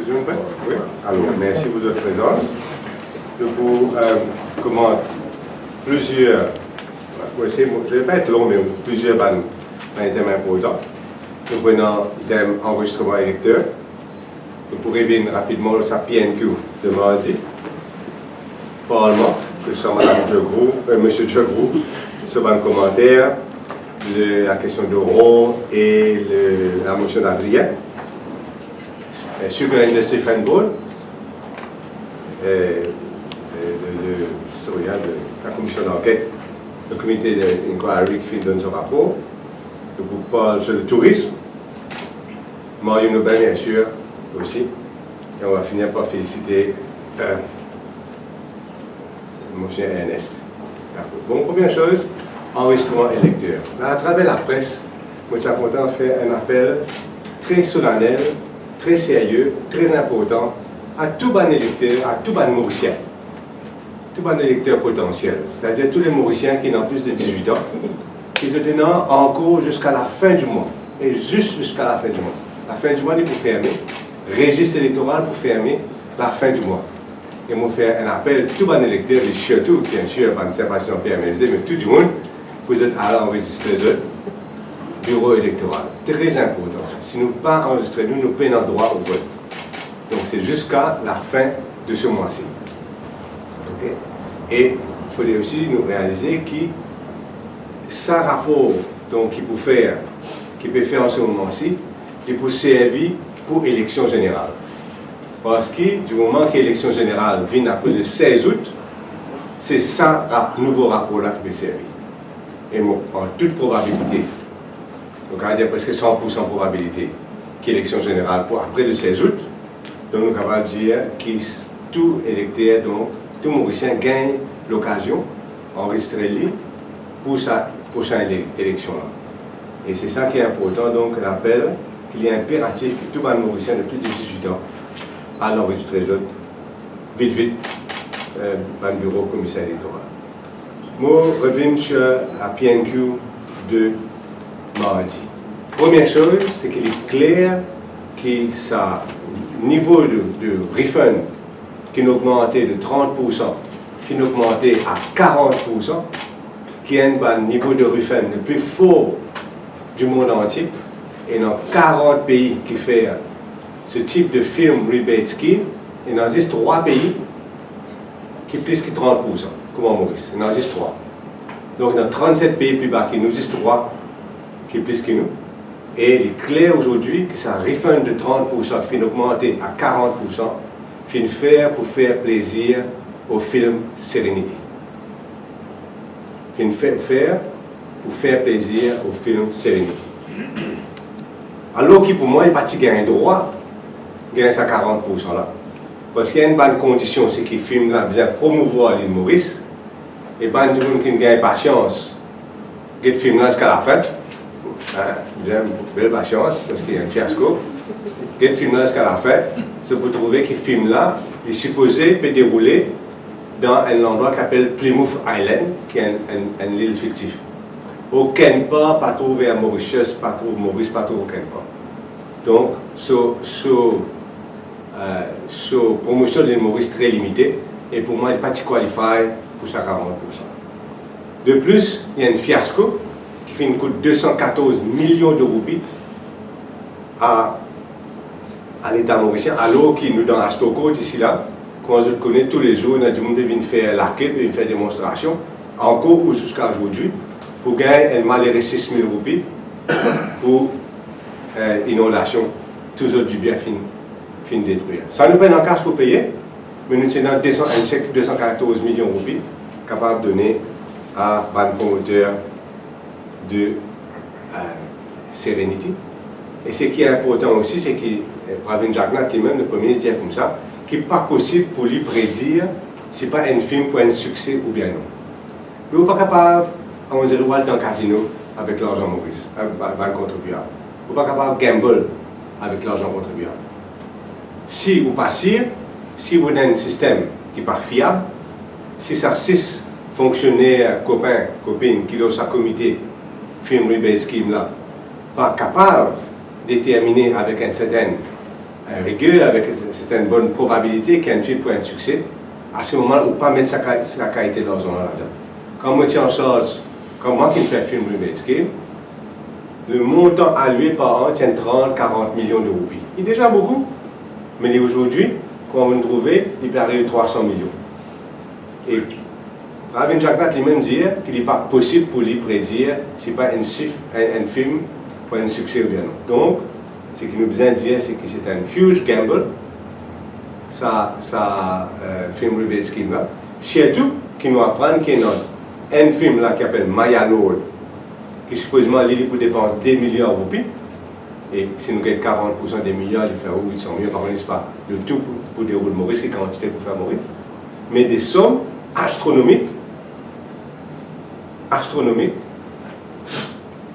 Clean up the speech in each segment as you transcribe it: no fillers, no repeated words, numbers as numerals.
Toujours prêt? Oui. Alors, merci pour votre présence. Je vous commande plusieurs, je ne vais pas être long, mais plusieurs thèmes importants. Nous prenons le thème enregistrement électeur. Nous revenir rapidement sur la PNQ de mardi. Parlement, que ce soit Mme Djegrou, M. Djegrou, sur un commentaire, la question de rôle et la motion d'Adrien. Sur de Stéphane Braun, de la commission d'enquête, le comité d'inquiry qui donne son rapport. Je vous parle sur le tourisme. Mario Nobel, bien sûr, aussi. Et on va finir par féliciter mon cher Ernest. Bon, première chose, enregistrement électeur. Là, à travers la presse, je suis content de faire un appel très solennel, très sérieux, très important à tout bon électeur, à tout bon Mauricien, tout bon électeur potentiel, c'est-à-dire tous les Mauriciens qui n'ont plus de 18 ans, qui se tiennent en cours jusqu'à la fin du mois, et juste jusqu'à la fin du mois. La fin du mois, il faut fermer, registre électoral pour fermer la fin du mois. Et moi faire un appel tout bon électeur, et surtout, bien sûr, pas une séparation PMSD, mais tout le monde, vous êtes à enregistrer le bureau électoral. Très important ça. Si nous ne pas enregistrer, nous payons droit au vote. Donc c'est jusqu'à la fin de ce mois-ci. Okay? Et il faudrait aussi nous réaliser que ça rapport qu'il peut faire en ce moment-ci, il peut servir pour l'élection générale. Parce que du moment que l'élection générale vient après le 16 août, c'est ça nouveau rapport-là qui peut servir. Et en toute probabilité, donc on va dire presque 100% probabilité qu'élection générale pour après le 16 août, donc nous sommes capables de dire que tout électeur, donc tout Mauricien gagne l'occasion d'enregistrer lui pour sa prochaine élection-là. Et c'est ça qui est important, donc on appelle qu'il est impératif que tout le Mauricien de plus de 18 ans à l'enregistrer vite, dans le bureau commissaire électoral. Moi, je reviens sur la PNQ de mardi. Première chose, c'est qu'il est clair que ça niveau de refund qui a augmenté de 30%, qui a augmenté à 40%, qui est un niveau de refund le plus fort du monde entier, et dans 40 pays qui font ce type de film rebate scheme, il en existe 3 pays qui ont plus que 30%, comme en Maurice. Il en existe 3. Donc dans 37 pays plus bas, il nous existe 3 qui sont plus que nous. Et il est clair aujourd'hui que ça refund de 30% qui fait augmenter à 40%, fait faire pour faire plaisir au film Serenity. Fait faire pour faire plaisir au film Serenity. Alors que pour moi, il n'y a pas de droit gagner ça 40% là. Parce qu'il y a une bonne condition, c'est que le film là bien promouvoir l'île Maurice. Et pas de gens qui gagnent patience, que le film là jusqu'à la fin. Bien belle patience, parce qu'il y a un fiasco. Que le film là jusqu'à la fin, c'est pour trouver que le film là est supposé peut dérouler dans un endroit qui s'appelle Plymouth Island, qui est une île fictive. Aucun pas trouvé à Mauritius, pas trouvé Maurice, pas trouvé aucun pas. Donc, promotion de l'île Maurice très limitée, et pour moi, il n'est pas qualifié pour ça 40%. De plus, il y a un fiasco qui coûte 214 millions de roupies à l'État mauricien, alors qu'il nous dans Astoko, ici là, quand je le connais tous les jours, on a du monde qui vient faire l'arcade, vient faire démonstration, encore ou jusqu'à aujourd'hui, pour gagner un malheureux 6 000 roupies pour inondation, toujours du bien fin détruire. Ça nous prend en cash pour payer, mais nous tenons un chèque de 214 millions de roupies capable de donner à un promoteur de Serenity. Et ce qui est important aussi, c'est que Pravin Jagannath, qui est même le premier ministre, dit comme ça, qu'il n'est pas possible pour lui prédire si pas un film pour un succès ou bien non. Nous ne sommes pas capables, on dirait, dans le casino avec l'argent Maurice, avec le contribuable. Nous ne sommes pas capables de gamble avec l'argent contribuable. Si vous passez, si vous avez un système qui n'est pas fiable, si ça 6 fonctionnaires, copains, copines, qui ont sa comité, film rebate scheme là, pas capable de déterminer avec un certain rigueur, avec certaines bonnes probabilités qu'un film peut être un succès, à ce moment-là, on ne peut pas mettre sa qualité de l'argent là-dedans. Quand moi, je suis en charge, comme moi qui me fais un film Remade Scheme, le montant alloué par an tient 30-40 millions de roupies. Il est déjà beaucoup, mais aujourd'hui, quand vous le trouvez, il peut arriver à 300 millions. Et Ravin Jagnat lui-même dit qu'il n'est pas possible pour lui prédire si pas un film pour un succès ou bien non. Donc, ce qu'il nous besoin de dire, c'est que c'est un huge gamble, ça film Remade Scheme là. Surtout qu'il nous apprend qu'il y a un film là qui s'appelle Maya Lord, qui supposément il pour dépenser 2 milliards de roupies. Et si nous gagnons 40% des milliards, il fait 800 millions, on ne pas le tout pour dérouler Maurice, les quantités pour faire Maurice. Mais des sommes astronomiques,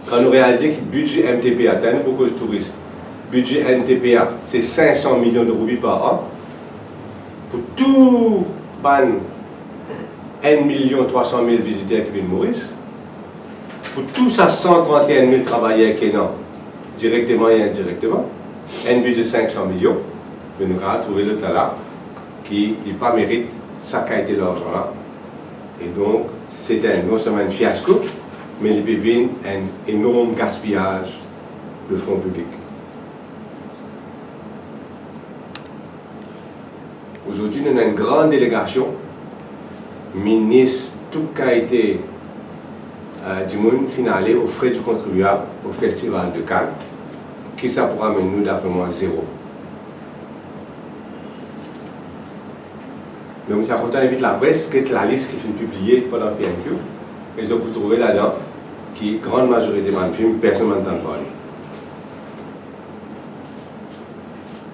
quand nous réalisons que le budget MTPA, t'as beaucoup de touristes, budget MTPA, c'est 500 millions de roupies par an, pour tout 1 300 000 visiteurs qui viennent Maurice, pour tout ça 131 000 travailleurs qui sont directement et indirectement, un budget de 500 millions, mais nous avons trouvé l'autre là qui n'a pas mérite sa qualité de l'argent là. Et donc, c'est non seulement un fiasco, mais il peut venir un énorme gaspillage de fonds publics. Aujourd'hui, nous avons une grande délégation, ministre, toute qualité du monde finalé aux frais du contribuable au Festival de Cannes, qui ça pourra mener nous d'après moi zéro. Donc, ça content invite la presse, qui est la liste qui est publiée pendant le PNQ, et vous pouvez trouver là-dedans, qui grande majorité de films, personne n'entend parler.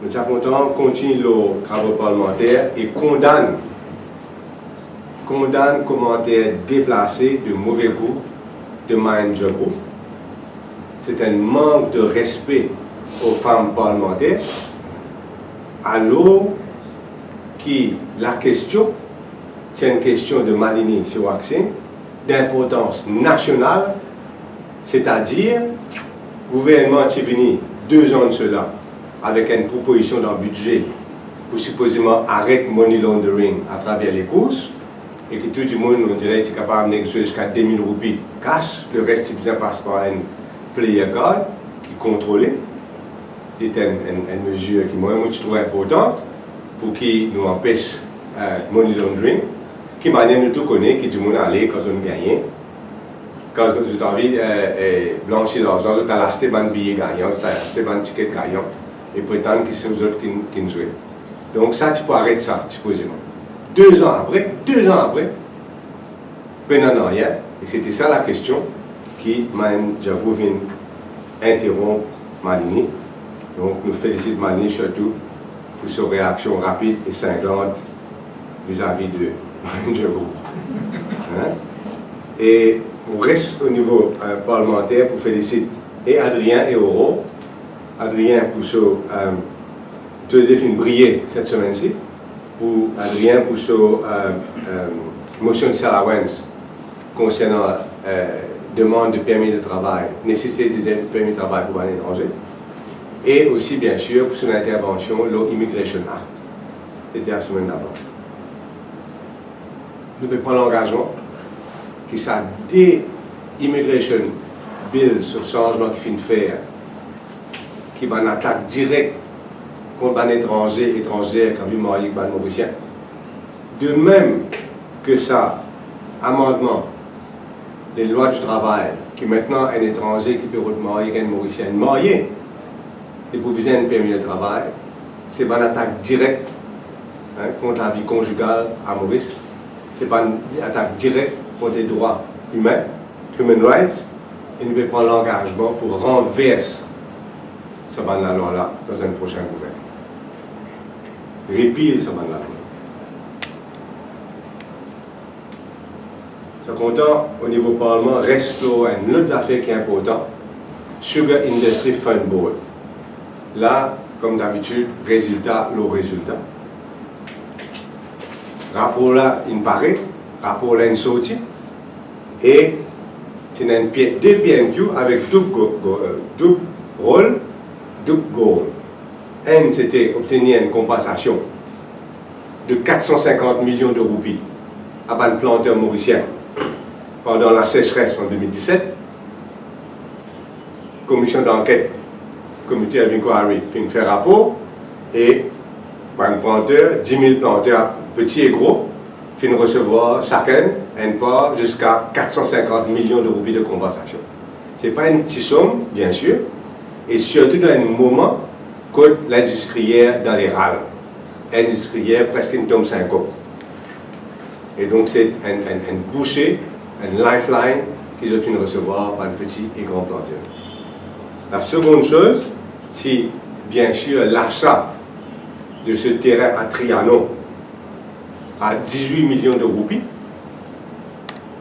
Nous sommes contents, continue nos travaux parlementaires et condamne commentaires déplacés de mauvais goût de Mayan Djoko. C'est un manque de respect aux femmes parlementaires, alors que la question, c'est une question de Malini sur vaccin, d'importance nationale, c'est-à-dire, le gouvernement est venu 2 ans de cela, avec une proposition d'un budget pour supposément arrêter money laundering à travers les courses, et que tout le monde, on dirait, est capable de négocier jusqu'à 2 000 roupies cash, le reste, il passe par un player card qui est contrôlé. C'est une mesure qui, moi, je trouve importante pour qui nous empêche money laundering, qui manière nous tout connaît, qui tout le monde allait quand on gagne. Quand vous avez envie de blanchir l'argent, vous avez acheté un billet gagnant, vous avez acheté un ticket gagnant, et prétendre que c'est vous autres qui nous jouent. Donc ça, tu peux arrêter ça, supposément. 2 ans après, pendant rien, et c'était ça la question qui m'a interrompt Malini. Donc nous félicitons Malini surtout pour sa réaction rapide et cinglante vis-à-vis de Djabou. Et on reste au niveau parlementaire pour féliciter et Adrien et Oro. Adrien pour ce défi briller cette semaine-ci. Pour Adrien pour sa motion de Salawens concernant demande de permis de travail, nécessité de permis de travail pour un étranger. Et aussi, bien sûr, pour son intervention, l'Immigration Act. C'était la semaine d'avant. Nous devons prendre l'engagement que ça dé-immigration bill sur le changement qu'il finit de faire, qui va en attaque directe contre un étranger, étrangère, quand il marié avec un Mauricien. De même que ça, amendement des lois du travail, qui maintenant un étranger qui peut marier avec un Mauricien, marié, et pour besoin d'un permis de travail, c'est une attaque directe contre la vie conjugale à Maurice. C'est pas une attaque directe contre les droits humains, human rights, et nous devons prendre l'engagement pour renverser ce loi-là dans un prochain gouvernement. Répile ce loi-là. Ce content au niveau parlement reste une autre affaire qui est importante, Sugar Industry Fund Board. Là, comme d'habitude, résultat. Rapport là, il paraît, rapport là, il sorti, et c'est un deux PNQ avec double rôle, double goal. un, c'était obtenir une compensation de 450 millions de roupies à un planteur mauricien pendant la sécheresse en 2017. Commission d'enquête, comité of inquiry, fait un rapport et un planteur, 10 000 planteurs, petits et gros, fin recevoir chacun une part jusqu'à 450 millions de roupies de compensation. Ce n'est pas une petite somme, bien sûr, et surtout dans un moment que l'industriel dans les râles. Industriel presque une tombe syncope. Et donc c'est un boucher, un lifeline qu'ils ont fini de recevoir par petits et grands planteurs. La seconde chose, c'est bien sûr l'achat de ce terrain à Trianon à 18 millions de roupies,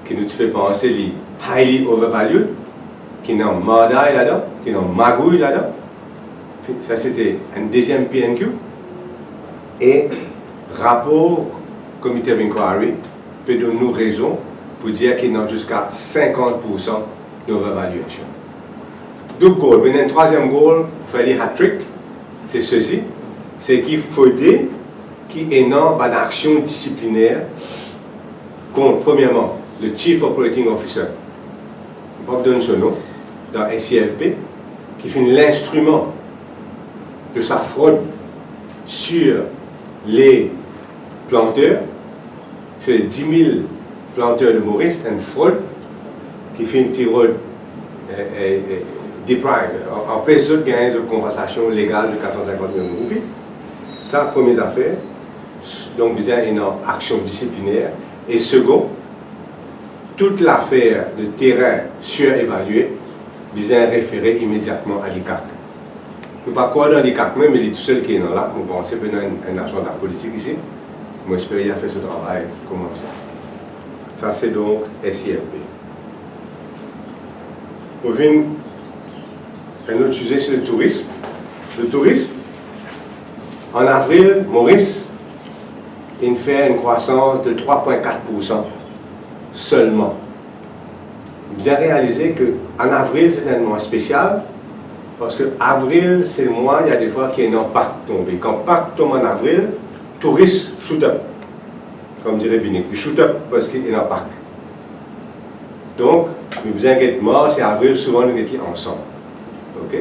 qui nous fait penser les highly overvalued, qui n'ont mardaille là-dedans, qui n'ont magouille là-dedans. Ça c'était un deuxième PNQ. Et rapport comité of inquiry peut donner nous raison pour dire qu'il y a jusqu'à 50% d'overvaluation. Deux goals. Mais un troisième goal pour faire les hat-trick, c'est ceci, c'est qu'il faudrait qu'il y ait une action disciplinaire contre, premièrement, le Chief Operating Officer, Bob donne ce nom, dans SCFP, qui fait l'instrument de sa fraude sur les planteurs, sur les 10 000 planteurs de Maurice, une fraude qui fait une tirade deprive, empêche de gagner de compensation légale de 450 millions de roupies. Ça, première affaire. Donc, vous avez une action disciplinaire. Et second, toute l'affaire de terrain surévalué, vous avez référé immédiatement à l'ICAC. Je ne sais pas quoi dans l'ICAC même, mais il est tout seul qui est là. Vous pensez que c'est un agent de la politique ici. Moi, j'espère qu'il a fait ce travail. Comment ça? Ça, c'est donc SIFP. On vient un autre sujet, c'est le tourisme. Le tourisme, en avril, Maurice, il fait une croissance de 3,4% seulement. Bien réalisé qu'en avril, c'est un mois spécial, parce que avril, c'est le mois, il y a des fois qu'il y a un Pâques tombé. Quand Pâques tombe en avril, touristes shoot up, comme dirait Binic, ils shoot up parce qu'il y a un Pâques. Donc, nous avons mars et avril, souvent nous sommes ensemble. Ok?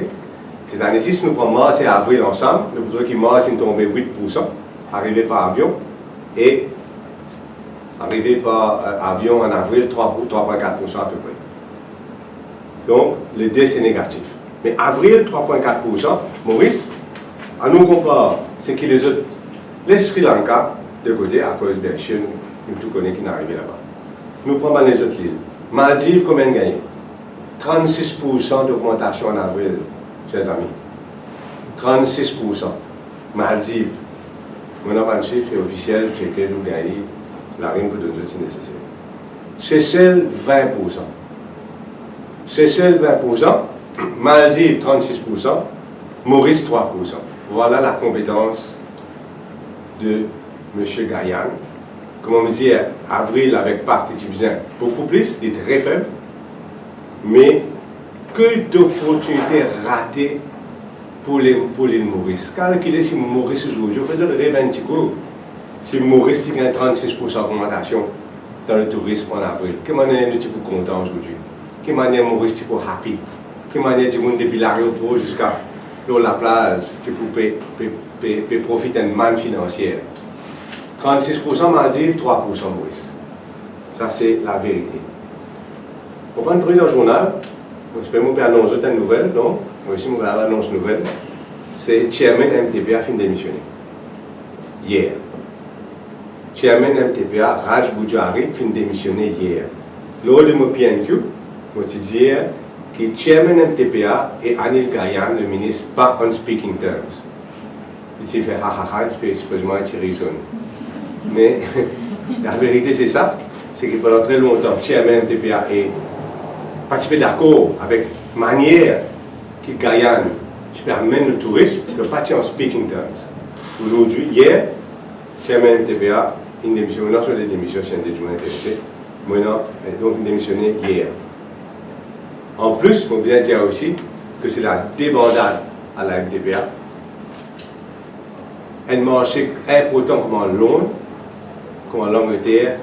Cette année-ci, si nous prenons mars et avril ensemble, nous voudrions que mars est tombé 8%, arrivé par avion, et arrivé par avion en avril, 3,4% à peu près. Donc, le D, c'est négatif. Mais avril, 3,4%, Maurice, à nous compare, c'est que les autres, les Sri Lanka, de côté, à cause bien sûr, nous tout connaissons qui n'est arrivé là-bas. Nous prenons les autres îles. Maldives, combien de gagné? 36% d'augmentation en avril, chers amis. 36%. Maldives. Mon avant chiffre est officiel, checké, vous gagnez. La rime pour donner si nécessaire. Seychelles, 20%. Seychelles, 20%. Maldives, 36%. Maurice, 3%. Voilà la compétence de M. Gaillan. Comme on me dit, avril avec Pâques, beaucoup plus, il est très faible. Mais que d'opportunités ratées pour l'île Maurice. Calculez si Maurice aujourd'hui, je faisais le rêve un petit coup, si Maurice gagne 36% d'augmentation dans le tourisme en avril, quelle manière nous sommes contents aujourd'hui? Quelle manière Maurice est happy? Quelle manière du monde depuis l'aéroport jusqu'à la plage, tu peux profiter d'une manne financière? 36% Maldives, 3% Maurice. Ça, c'est la vérité. On va entrer dans le journal. J'espère que je peux annoncer une nouvelle. Donc, moi aussi, je vais annoncer une nouvelle. C'est Chairman MTPA a fini de démissionner. Hier. Chairman MTPA, Raj Boudjari, a fini de démissionner hier. Lors de mon PNQ, je dis hier que Chairman MTPA et Anil Gaillan, le ministre, pas on speaking terms. Il s'est fait ha-ha-ha, supposément il raisonne. Mais la vérité, c'est ça. C'est que pendant très longtemps, Chairman MTPA est participé d'accord avec la manière que Gaillan permet le tourisme, le parti en speaking terms. Aujourd'hui, hier, Chairman MTPA, une démission, non sur les démissions, c'est un déjeuner intéressé, maintenant, donc il a démissionné hier. En plus, on vient dire aussi que c'est la débandade à la MTPA. un marché important comme en Londres, comme en Angleterre.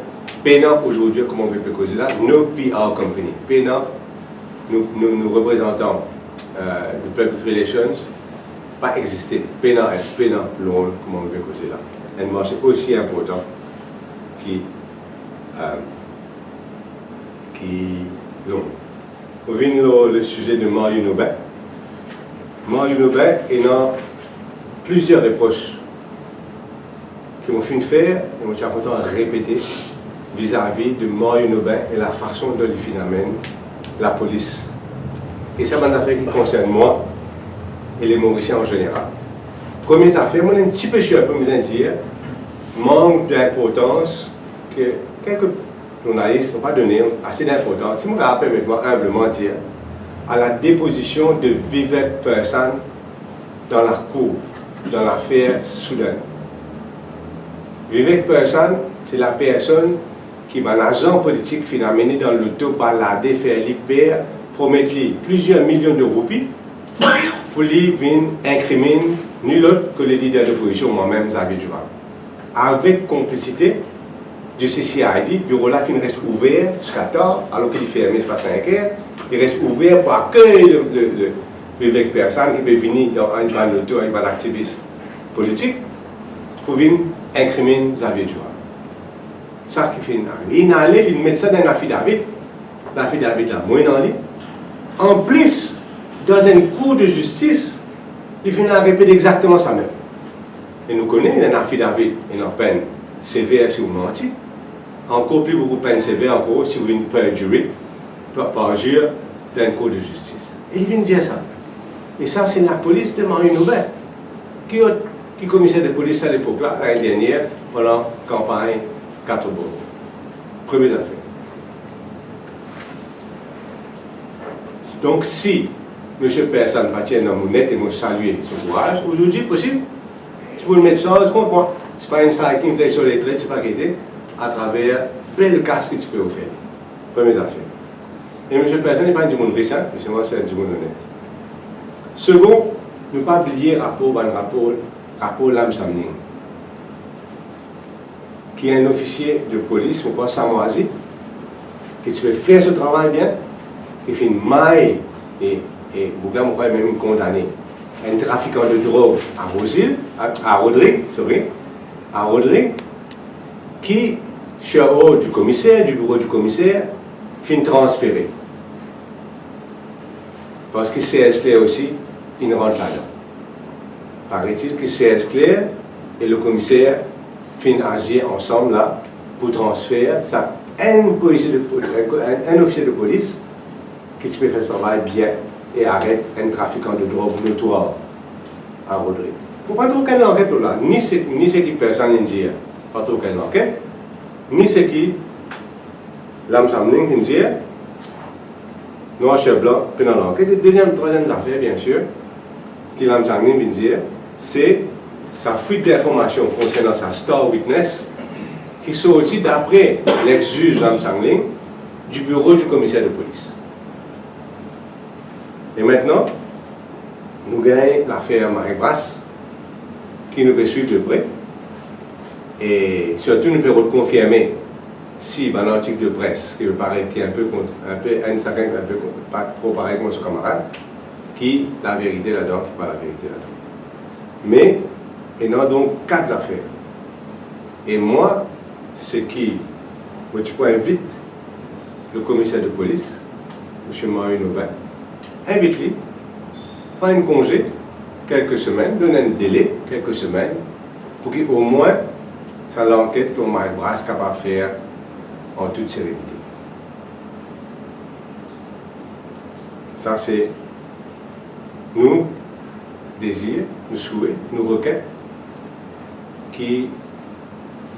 PENA, aujourd'hui, comme on peut causer là, no PR company. PENA, nous représentons de Public Relations, pas existé. PENA, Londres, comme on peut causer là. Un marché aussi important qui Londres. On vient le sujet de Mario Nobel. Mario Nobel, il y a plusieurs reproches qui m'ont fait faire, et moi j'ai content à répéter, vis-à-vis de Mario Nobel et la façon dont il phénomène la police. Et ça, c'est une affaire qui concerne moi et les Mauriciens en général. Première affaire, moi, un petit peu sûr, comme je dire, manque d'importance que quelques journalistes n'ont pas donné assez d'importance, si je me rappelle maintenant humblement dire, à la déposition de Vivek Persan dans la cour, dans l'affaire Soudan. Vivek Persan, c'est la personne qui, un agent politique, qui a mené dans l'auto balader, faire l'hyper, promettre plusieurs millions de roupies pour lui venir incriminer nul autre que le leader de l'opposition, moi-même, Xavier Duval. Avec complicité du CCID, le bureau là reste ouvert jusqu'à tard, alors qu'il est fermé jusqu'à 5 heures. Il reste ouvert pour accueillir le Vivek Persan qui peut venir dans un auto avec un activiste politique pour venir incriminer Xavier Duval. Ça qui fait une arrivée. Il est allé, il met ça dans l'affidavit. L'affidavit là, moins dans lui. En plus, dans une cour de justice, il finit à répéter exactement ça même. Et nous connaissons un affidavit, une peine sévère si vous mentez. Encore plus beaucoup de peine sévère encore si vous venez perjurer, parjure dans une cour de justice. Et il vient dire ça. Et ça, c'est la police de Mario Nobel. Qui commissaire de police à l'époque-là, l'année dernière, pendant la campagne 4 bourgs. Première affaire. Donc, si M. Persan va tenir dans mon net et me saluer son courage, aujourd'hui, possible, si vous le mettez ça, je comprends. Ce n'est pas une sighting qui est sur les traits, c'est pas qui à travers belle casse que tu peux offrir. Première affaire. Et M. Persan n'est pas du monde riche, mais c'est moi, c'est du monde honnête. Second, ne pas oublier rapport Lam Samning, qui est un officier de police, ou quoi, Samoisi, qui peut faire ce travail bien, qui fait une maille et Bouga m'a même condamné un trafiquant de drogue à Rodrigue, qui, chez du commissaire, du bureau du commissaire, finit transféré. Parce qu'il s'est clair aussi, il rentre là-dedans. Paraît-il qu'il s'est clair et le commissaire finit agir ensemble là pour transférer ça un officier de police qui peut faire ce travail bien et arrête un trafiquant de drogue notoire à Rodrigue. Il ne faut pas trop qu'une enquête là, ni ce qui personne n'indique, pas trop qu'une enquête, ni ce qui Lam Samning n'indique, noir sur blanc, puis dans l'enquête. Deuxième, troisième affaire, bien sûr, qui Lam Samning vient dire, c'est sa fuite d'informations concernant sa star witness qui sortit d'après l'ex-juge Lam Samling du bureau du commissaire de police. Et maintenant, nous gagnons l'affaire Marie-Brasse, qui nous peut suivre de près. Et surtout, nous pouvons confirmer si, dans l'article de presse, qui me paraît qui est un peu pas trop pareil que son camarade, qui la vérité là-dedans, qui pas la vérité là-dedans. Mais, il y a donc 4 affaires. Et moi, ce qui, je invite le commissaire de police, M. Mario Nobel, invite-lui, prends un congé, quelques semaines, donne un délai, quelques semaines, pour qu'au moins, ça l'enquête qu'on m'a brasse capable de faire en toute sérénité. Ça, c'est nous désirs, nous souhaits, nous requêtes, qui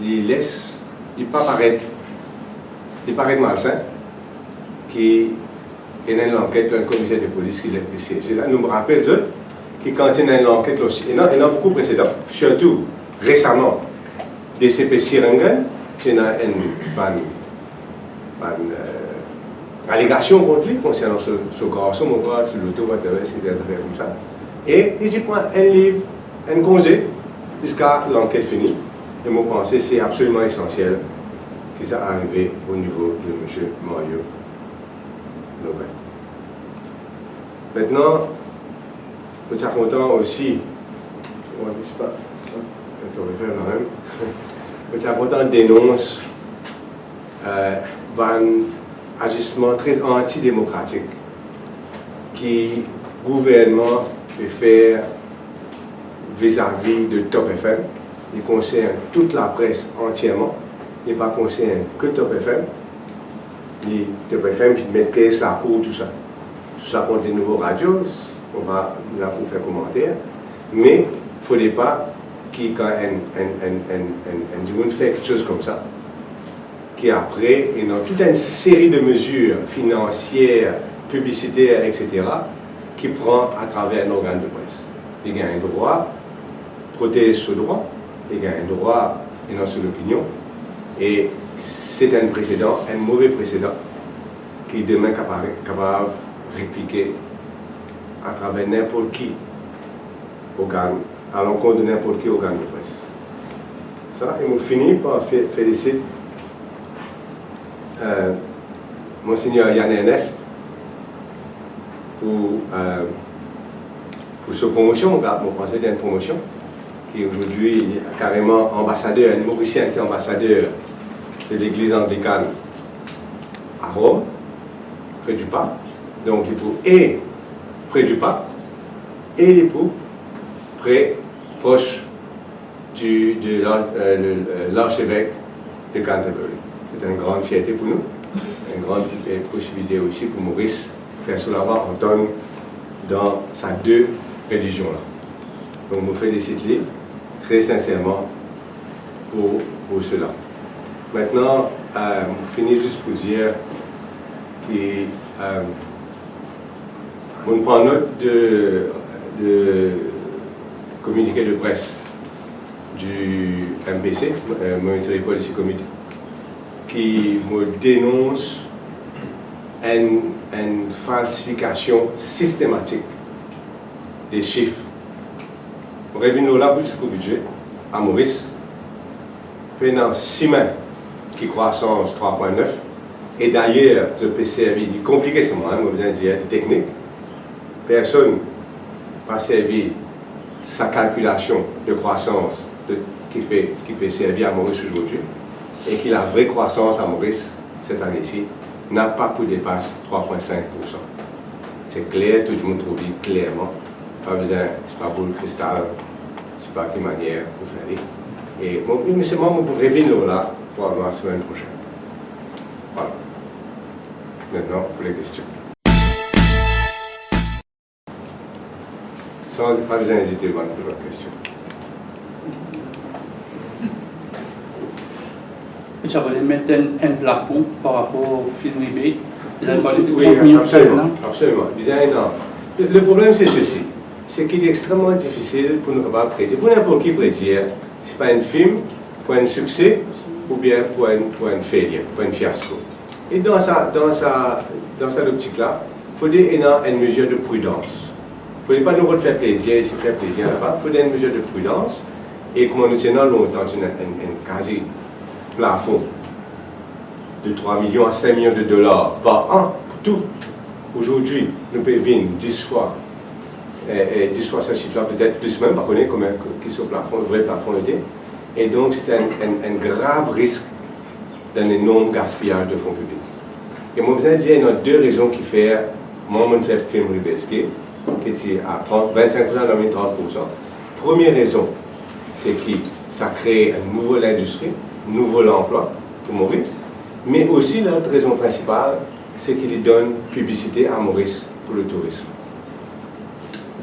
les laissent, ils ne paraît malsain, qui il y a une enquête, un commissaire de police qui l'a siégé là. Nous me rappelons que quand il y a une enquête, il y en a beaucoup précédents, surtout récemment, DCP Sirengen, il y a une allégation contre lui concernant ce garçon, mon gars, sur l'auto, c'est des affaires comme ça. Et il dit, un livre, un congé, jusqu'à l'enquête finie. Et moi, je pense que c'est absolument essentiel que ça arrive au niveau de M. Mario Nobel. Maintenant, nous sommes contents aussi, je ne sais pas, nous sommes contents dénonce un agissement très antidémocratique qui le gouvernement peut faire vis-à-vis de Top FM. Il concerne toute la presse entièrement. Il ne pas concerne que Top FM. Top FM qui met caisse la cour, tout ça. Tout ça pour des nouveaux radios. On va là pour faire commentaire. Mais il ne faudrait pas quand un fait quelque chose comme ça, qui après, et dans toute une série de mesures financières, publicitaires, etc., qui prend à travers un organe de presse. Il y a un droit, protéger ce droit, il y a un droit d'énoncer l'opinion, et c'est un précédent, un mauvais précédent, qui est demain capable de répliquer à travers n'importe qui organe, à l'encontre de n'importe qui organe de presse. Ça, et on finit par féliciter Monseigneur Yann Ernest pour sa promotion. Mon conseil d'une promotion, qui aujourd'hui est carrément ambassadeur, un Mauricien qui est ambassadeur de l'église anglicane à Rome, près du pape. Donc l'époux est près du pape et l'époux proche de l'archevêque de Canterbury. C'est une grande fierté pour nous, une grande possibilité aussi pour Maurice de faire cela entendre dans ces deux religions-là. Donc, je félicite très sincèrement pour cela. Maintenant, je finis juste pour dire que on prend note de communiqué de presse du MPC, Monetary Policy Committee, qui me dénonce une falsification systématique des chiffres. Revenons là jusqu'au budget, à Maurice, pendant 6 mois qui croissance 3,9, et d'ailleurs, je peux servir, il est compliqué ce moment, je besoin de dire, technique. Personne n'a servi sa calculation de croissance qui peut servir à Maurice aujourd'hui, et que la vraie croissance à Maurice, cette année-ci, n'a pas pu dépasser 3,5%. C'est clair, tout le monde trouve clairement. Pas besoin, c'est pas pour le cristal, c'est pas quelle manière pour faire. Et mais c'est moi pour revenir là pour la semaine prochaine. Voilà. Maintenant, pour les questions. Sans pas besoin d'hésiter pour la question. Ça va mettre un plafond par rapport au film rebate. Oui, absolument. Absolument. Le problème, c'est ceci. C'est qu'il est extrêmement difficile pour nous capables de prédire. Pour n'importe qui prédire, ce n'est pas un film pour un succès ou bien pour un failure, pour un fiasco. Et dans cette optique-là, il faut une mesure de prudence. Il ne faut pas nous faire plaisir et se faire plaisir là-bas. Il faut une mesure de prudence. Et comme nous tenons longtemps un quasi plafond de 3 millions à 5 millions de dollars par an pour tout. Aujourd'hui, nous pouvons vivre 10 fois ce chiffre-là, peut-être plus même, pas connaître comment ce plafond, le vrai plafond était. Et donc, c'est un grave risque d'un énorme gaspillage de fonds publics. Et moi, je vous ai dit, il y a deux raisons qui font, moi, je fais film Ribetsky, qui est à 25% dans 30%. Première raison, c'est que ça crée une nouvelle industrie, un nouvel emploi pour Maurice. Mais aussi, l'autre raison principale, c'est qu'il donne publicité à Maurice pour le tourisme.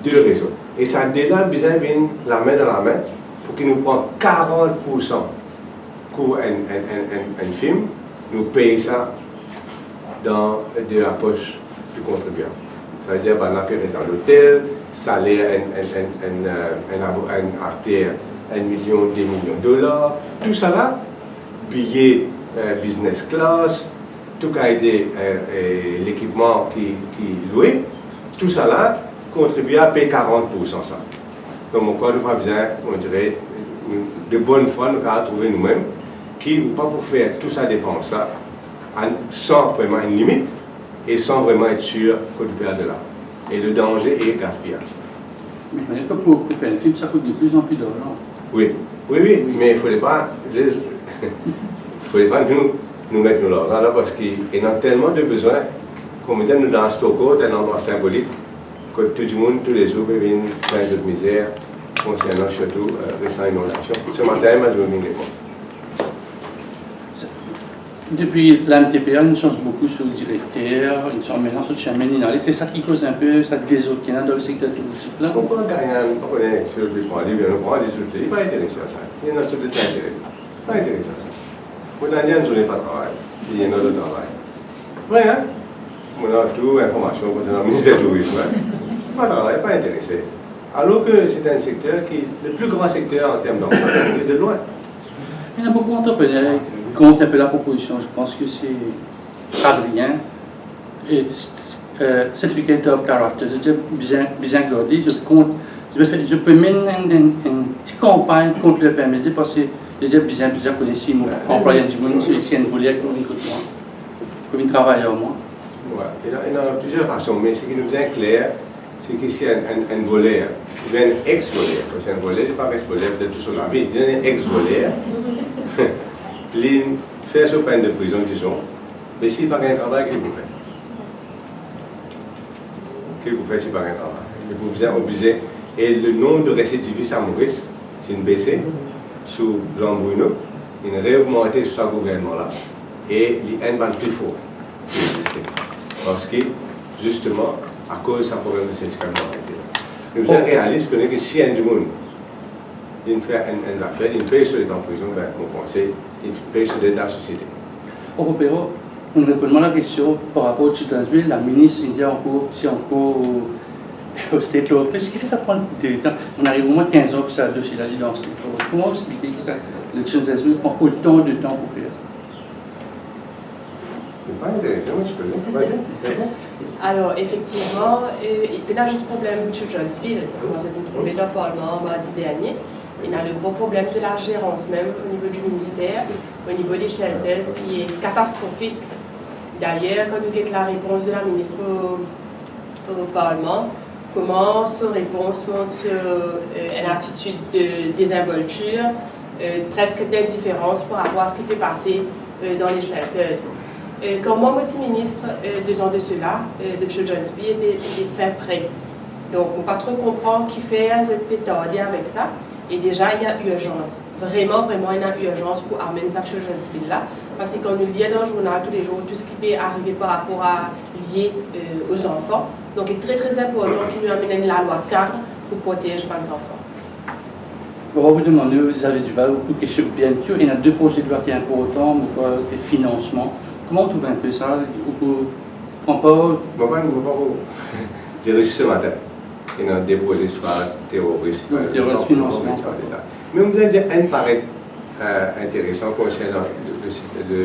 Deux raisons. Et ça a déjà besoin de la main dans la main pour qu'il nous prenne 40% pour un film, nous paye ça de la poche du contribuable. Ça veut dire qu'on a payé dans l'hôtel, salaire, un artère, 1 million, 2 millions de dollars, tout ça là, billets business class, tout a été l'équipement qui loué, tout ça là, contribue à payer 40% ça. Donc, encore une fois, on dirait de bonne foi, nous avons trouvé nous-mêmes, qui ou pas pour faire tout ça dépense là, sans vraiment une limite et sans vraiment être sûr qu'on perd de là. Et le danger est le gaspillage. Mais pour faire un film, ça coûte de plus en plus d'argent. Oui, mais il ne faudrait pas, nous mettre nous là parce qu'il y a tellement de besoins. Comme nous dans Stockholm, c'est un endroit symbolique que tout le monde, tous les jours, vient dans une misère concernant surtout récentes inondations. Ce matin, je vais venir. Depuis la MTPA, il change beaucoup sur le directeur, il change maintenant sur le chemin inhalé. C'est ça qui cause un peu cette désordre qu'il y a dans le secteur touristique là. Pourquoi rien, on connaît sur le plan libre, on prend des outils, il n'est pas intéressé à ça. Il y en a sur le plan intérêt. Pas intéressé à ça. Pour l'Indien, je n'ai pas de travail. Il y en a de travail. Oui, hein? On a toute information concernant le ministère du Tourisme. Pas de travail, pas intéressé. Alors que c'est un secteur qui est le plus grand secteur en termes d'emploi de loin. Il y a beaucoup d'entrepreneurs qui comptent un peu la proposition. Je pense que c'est Adrien. Et Certificate of Character, c'est bien gardé. Je peux mener une petite campagne contre le PMSD parce que j'ai déjà connu si mon employé du monde, c'est un volet comme un travailleur moi. Ouais. Il y a plusieurs façons, mais ce qui nous est clair, c'est qu'ici, un volaire, ou bien un ex-volaire, parce qu'un volaire n'est pas ex-volaire de tout sur la vie, il y a un ex-volaire, il fait sa peine de prison, disons, mais s'il n'a pas un travail, qu'il vous fait? Qu'il vous fait s'il n'a pas un travail? Il vous obligé. Et le nombre de récidivistes à Maurice, c'est une baissée sous Jean Bruno, une réaugmentée sous ce gouvernement-là, et il y a un plus fort qui existe. Parce que, justement, à cause de ce problème de cette criminalité. Nous sommes réalistes que si un monde fait une affaire, il paye sur l'état en prison, ben, mon conseil, il paye sur l'état de la société. Au Robert, on répond à la question par rapport au Chutansville, la ministre il dit encore, si encore au State Law Office, qu'est-ce que ça prend de temps? On arrive au moins 15 ans que ça dossier là dans le State Law Office. Comment expliquer que ça, le Chutansville prend autant de temps pour faire? C'est pas intéressant, je peux dire. Alors, effectivement, il y a juste problème de Children'sville, comme on s'est trouvé dans le Parlement mardi dernier. Il y a le gros problème de la gérance même au niveau du ministère, au niveau des shelters, qui est catastrophique. D'ailleurs, quand nous avons la réponse de la ministre au Parlement, comment ce réponse montre une attitude de désinvolture, presque d'indifférence par rapport à ce qui peut passer dans les shelters. Quand moi, je ministre, 2 ans de cela, de Children'sville était fin prêt. Donc, on ne pas trop comprendre qui fait un pétarder avec ça. Et déjà, il y a urgence. Vraiment, il y a urgence pour amener ça Children'sville là. Parce que quand nous lisons dans le journal tous les jours, tout ce qui peut arriver par rapport à lié aux enfants. Donc, il est très important qu'il nous amène la loi cadre pour protéger les enfants. On va vous demander, vous avez du mal, beaucoup de questions bien sûr. Il y a 2 projets de loi qui sont importants, des financements. Comment on trouve un peu ça? On prend pas. J'ai reçu ce matin. Il y a des projets par terroristes. Financement. Mais on peut dire un paraît intéressant concernant le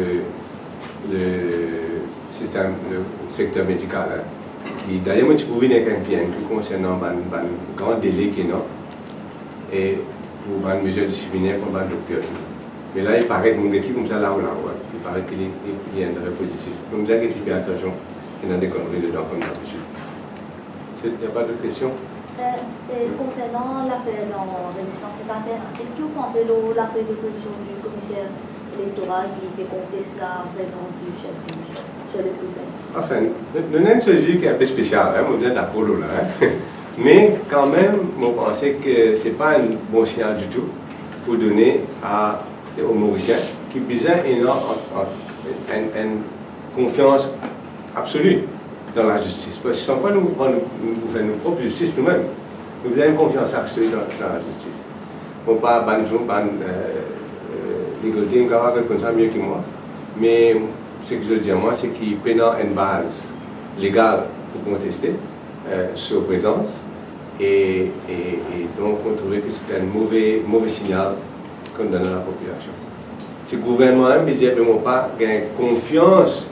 secteur médical. Hein, qui d'ailleurs, moi, je peux venir avec un bien concernant un grand délai qu'il y a et pour une mesure disciplinaire pour un docteur. Mais là, il paraît que mon équipe comme ça là ou là. Il paraît qu'il y a un très positif. Donc, vous avez fait attention, il y a des conneries dedans comme d'habitude. Il n'y a pas d'autres questions? Concernant l'appel en résistance alternative, que vous pensez de la prise de position du commissaire électoral qui conteste la présence du chef sur les footballs? Enfin, le n'est pas celui qui est un peu spécial, hein, on dit d'Apollo là. Hein. Mais quand même, je pense que ce n'est pas un bon signal du tout pour donner aux Mauriciens qui besoin une confiance absolue dans la justice. Parce que sans pas nous faire nos propres justice nous-mêmes, nous avons une confiance absolue dans la justice. On ne pas legal team qui va répondre ça mieux que moi, mais ce que je dis à moi, c'est qu'il y a une base légale pour contester sur présence et donc on trouvait que c'était un mauvais signal qu'on donne à la population. Si le gouvernement ne dit pas gagne confiance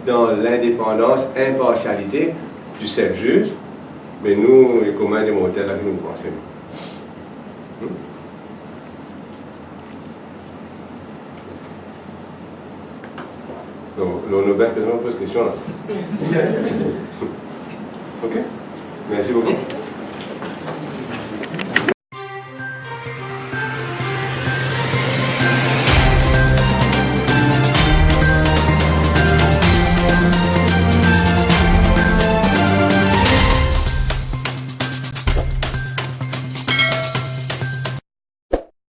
dans l'indépendance, impartialité du chef-juge, mais nous, les communs des monteurs, là, nous pensons. Donc, nous pose question là. Ok? Merci beaucoup. Merci.